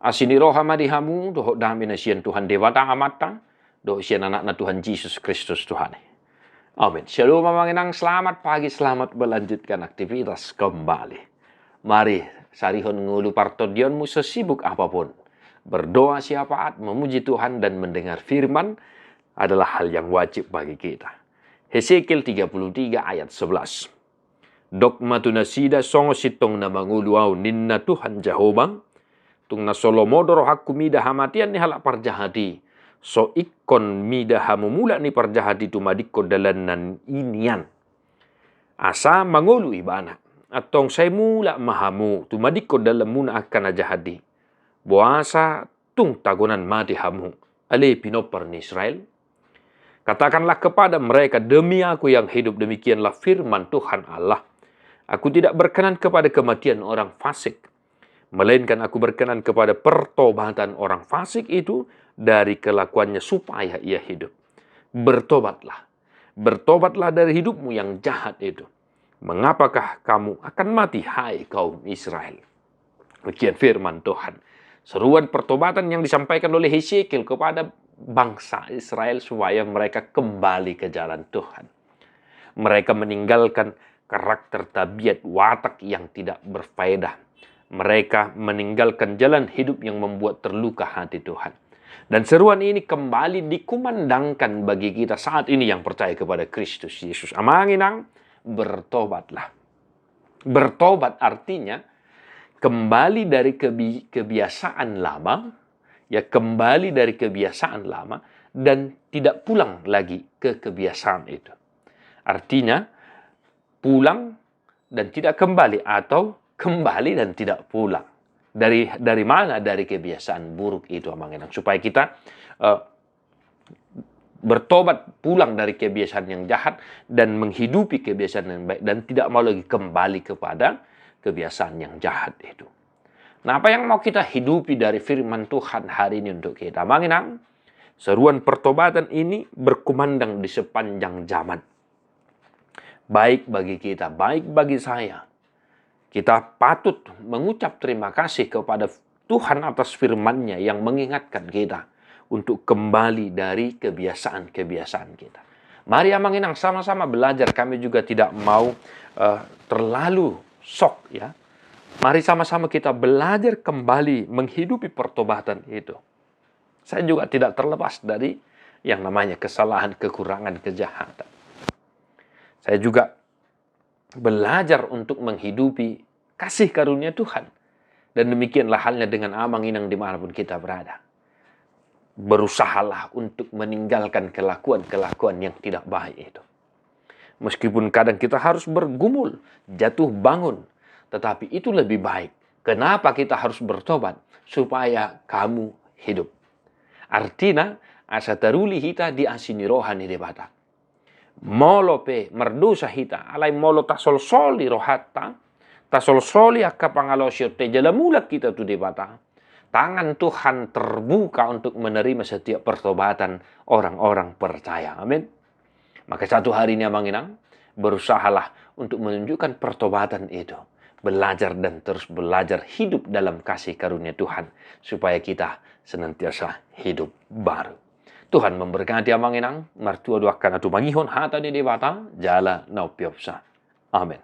Asini roha madihamu doh dami na sian Tuhan dewata amata doh sian anak na Tuhan Yesus Kristus Tuhan. Amin. Shalom manginang, selamat pagi, selamat melanjutkan aktivitas kembali. Mari sarihon ngulu partodionmu sesibuk apapun. Berdoa syafaat, memuji Tuhan dan mendengar firman adalah hal yang wajib bagi kita. Hesekiel 33 ayat 11. Dogma tunasida songo sitong na manguluaw ninna Tuhan Jahobang tung na solomodoro hakku mida hamatian ni halak parjahati. So ikon mida hamumula ni parjahati tumadikko dalanan inian. Asa mangulu ibana. Atong say mula mahamu tumadikko dalam muna akan ajahadi. Buasa tung tagunan mati hamu. Ale pinopar ni Israel. Katakanlah kepada mereka, demi aku yang hidup, demikianlah firman Tuhan Allah. Aku tidak berkenan kepada kematian orang fasik, melainkan aku berkenan kepada pertobatan orang fasik itu dari kelakuannya supaya ia hidup. Bertobatlah. Bertobatlah dari hidupmu yang jahat itu. Mengapakah kamu akan mati, hai kaum Israel? Demikian firman Tuhan. Seruan pertobatan yang disampaikan oleh Hesekiel kepada bangsa Israel supaya mereka kembali ke jalan Tuhan. Mereka meninggalkan karakter tabiat watak yang tidak berfaedah. Mereka meninggalkan jalan hidup yang membuat terluka hati Tuhan. Dan seruan ini kembali dikumandangkan bagi kita saat ini yang percaya kepada Kristus Yesus. Amanginang, bertobatlah. Bertobat artinya kembali dari kebiasaan lama, ya kembali dari kebiasaan lama dan tidak pulang lagi ke kebiasaan itu. Artinya pulang dan tidak kembali atau kembali dan tidak pulang. Dari mana? Dari kebiasaan buruk itu, amanginang. Supaya kita bertobat, pulang dari kebiasaan yang jahat dan menghidupi kebiasaan yang baik dan tidak mau lagi kembali kepada kebiasaan yang jahat itu. Nah, apa yang mau kita hidupi dari firman Tuhan hari ini untuk kita? Amanginang, seruan pertobatan ini berkumandang di sepanjang zaman. Baik bagi kita, baik bagi saya. Kita patut mengucap terima kasih kepada Tuhan atas firman-Nya yang mengingatkan kita untuk kembali dari kebiasaan-kebiasaan kita. Mari amanginang sama-sama belajar. Kami juga tidak mau terlalu shock, ya. Mari sama-sama kita belajar kembali menghidupi pertobatan itu. Saya juga tidak terlepas dari yang namanya kesalahan, kekurangan, kejahatan. Saya juga belajar untuk menghidupi kasih karunia Tuhan. Dan demikianlah halnya dengan amanginang dimanapun kita berada. Berusahalah untuk meninggalkan kelakuan-kelakuan yang tidak baik itu. Meskipun kadang kita harus bergumul, jatuh bangun. Tetapi itu lebih baik. Kenapa kita harus bertobat? Supaya kamu hidup. Artinya, asa taruli hita di asini rohani debata. Molo pe merdosa hita alai molo tasol soli rohata tasol soli akka pangalosio te jalamulat kita tu debata. Tangan Tuhan terbuka untuk menerima setiap pertobatan orang-orang percaya. Amin. Maka satu hari ini amanginang, berusahalah untuk menunjukkan pertobatan itu. Belajar dan terus belajar hidup dalam kasih karunia Tuhan. Supaya kita senantiasa hidup baru. Tuhan memberkati amanginang, martua doakan atu mangihon hata di debata, jala naupiopsa. Amin.